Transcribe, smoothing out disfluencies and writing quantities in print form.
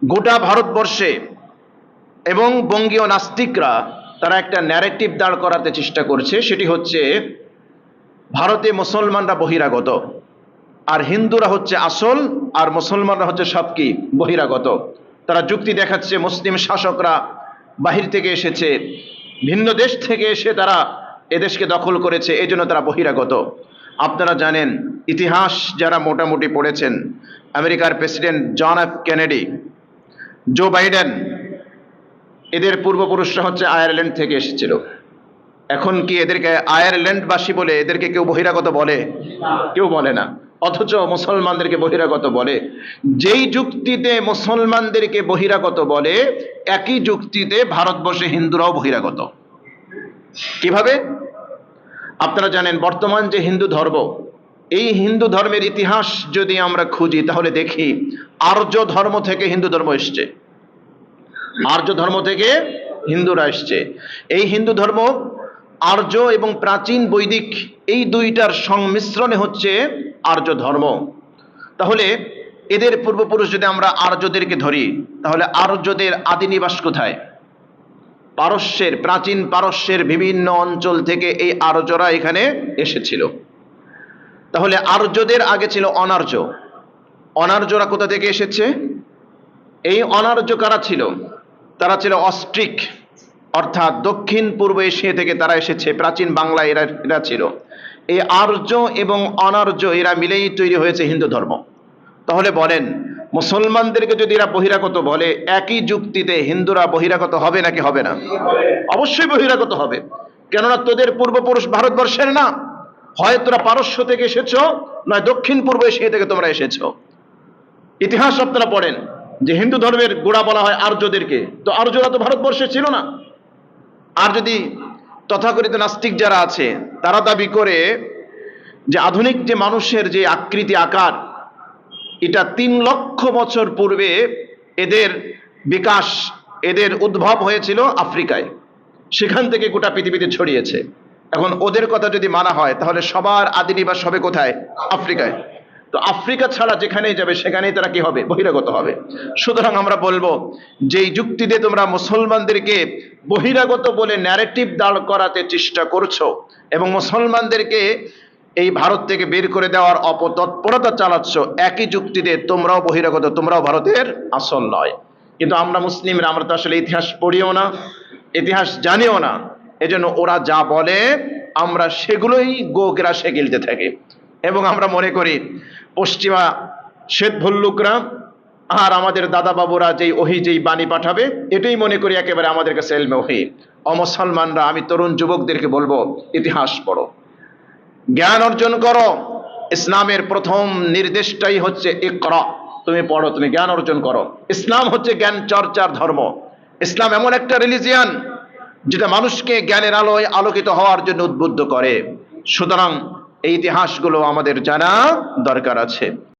গোটা ভারতবর্ষে এবং বঙ্গীয় নাস্তিকরা তারা একটা ন্যারেটিভ দাঁড় করাতে চেষ্টা করছে, সেটি হচ্ছে ভারতে মুসলমানরা বহিরাগত আর হিন্দুরা হচ্ছে আসল, আর মুসলমানরা হচ্ছে সব কি বহিরাগত। তারা যুক্তি দেখাচ্ছে মুসলিম শাসকরা বাহির থেকে এসেছে, ভিন্ন দেশ থেকে এসে তারা এদেশকে দখল করেছে, এই জন্য তারা বহিরাগত। আপনারা জানেন, ইতিহাস যারা মোটামুটি পড়েছেন, আমেরিকার president John F Kennedy, Joe Biden, এদের পূর্বপুরুষরা হচ্ছে আয়ারল্যান্ড থেকে এসেছিল। এখন কি এদেরকে আয়ারল্যান্ডবাসী বলে এদেরকে কেউ বহিরাগত বলে? কেউ বলে না। অথচ মুসলমানদেরকে বহিরাগত বলে। যেই যুক্তিতে মুসলমানদেরকে বহিরাগত বলে, একই যুক্তিতে ভারতবর্ষে হিন্দুরাও বহিরাগত। কিভাবে? আপনারা জানেন, বর্তমান যে হিন্দু ধর্ম, এই হিন্দু ধর্মের ইতিহাস যদি আমরা খুঁজি তাহলে দেখি আর্য ধর্ম থেকে হিন্দু ধর্ম এসছে। আর্য ধর্ম থেকে হিন্দুরা এসছে। এই হিন্দু ধর্ম আর্য এবং প্রাচীন বৈদিক এই দুইটার সংমিশ্রণে হচ্ছে আর্য ধর্ম। তাহলে এদের পূর্বপুরুষ যদি আমরা আর্যদেরকে ধরি, তাহলে আর্যদের আদি নিবাস কোথায়? পারস্যের, প্রাচীন পারস্যের বিভিন্ন অঞ্চল থেকে এই আর্যরা এখানে এসেছিল। তাহলে আর্যদের আগে ছিল অনার্য। অনার্যরা কোথা থেকে এসেছে? এই অনার্য কারা ছিল? তারা ছিল অস্ট্রিক, অর্থাৎ দক্ষিণ পূর্ব এশিয়া থেকে তারা এসেছে। প্রাচীন বাংলা এরা ছিল। এই আর্য এবং অনার্য এরা মিলেই তৈরি হয়েছে হিন্দু ধর্ম। তাহলে বলেন, মুসলমানদেরকে যদি এরা বহিরাগত বলে, একই যুক্তিতে হিন্দুরা বহিরাগত হবে নাকি হবে না? অবশ্যই বহিরাগত হবে। কেননা তোদের পূর্বপুরুষ ভারতবর্ষের না, হয় তোরা পারস্য থেকে এসেছো, নয় দক্ষিণ পূর্ব এশিয়া থেকে তোমরা এসেছো। ইতিহাস আপনারা পড়েন যে হিন্দু ধর্মের গোড়া বলা হয় আর্যদেরকে, তো আর্যরা তো ভারতবর্ষে ছিল না। আর যদি তথাকথিত নাস্তিক যারা আছে তারা দাবি করে যে আধুনিক যে মানুষের যে আকৃতি আকার, এটা 3 লক্ষ বছর পূর্বে এদের বিকাশ, এদের উদ্ভব হয়েছিল আফ্রিকায়, সেখান থেকে গোটা পৃথিবীতে ছড়িয়েছে। এখন ওদের কথা যদি মানা হয়, তাহলে সবার আদি নিবাস হবে কোথায়? আফ্রিকায়। তো আফ্রিকা ছাড়া যেখানেই যাবে সেখানেই তারা কি হবে? বহিরাগত হবে। সুতরাং আমরা বলবো, যেই যুক্তিতে তোমরা মুসলমানদেরকে বহিরাগত বলে ন্যারেটিভ দাঁড় করাতে চেষ্টা করছো এবং মুসলমানদেরকে এই ভারত থেকে বের করে দেওয়ার অপতৎপরতা চালাচ্ছ, একই যুক্তিতে তোমরাও বহিরাগত, তোমরাও ভারতের আসল নয়। কিন্তু আমরা মুসলিমরা, আমরা তো আসলে ইতিহাস পড়িও না, ইতিহাস জানিও না, এজন্য ওরা যা বলে আমরা সেগুলোই গোগ্রাসে গিলতে থাকি এবং আমরা মনে করি পশ্চিমা শ্বেত ভল্লুকরা আর আমাদের দাদা বাবুরা যেই ওহী, যেই বাণী পাঠাবে, এটাই মনে করি একেবারে আমাদের কাছে এলমে ওহী। অমুসলমানরা, আমি তরুণ যুবকদেরকে বলবো, ইতিহাস পড়ো, জ্ঞান অর্জন করো। ইসলামের প্রথম নির্দেশটাই হচ্ছে ইকরা, তুমি পড়ো, তুমি জ্ঞান অর্জন করো। ইসলাম হচ্ছে জ্ঞান চর্চার ধর্ম। ইসলাম এমন একটা রিলিজিয়ান যেটা মানুষকে জ্ঞানের আলোয় আলোকিত হওয়ার জন্য উদ্বুদ্ধ করে। সুতরাং এই ইতিহাসগুলো আমাদের জানা দরকার আছে।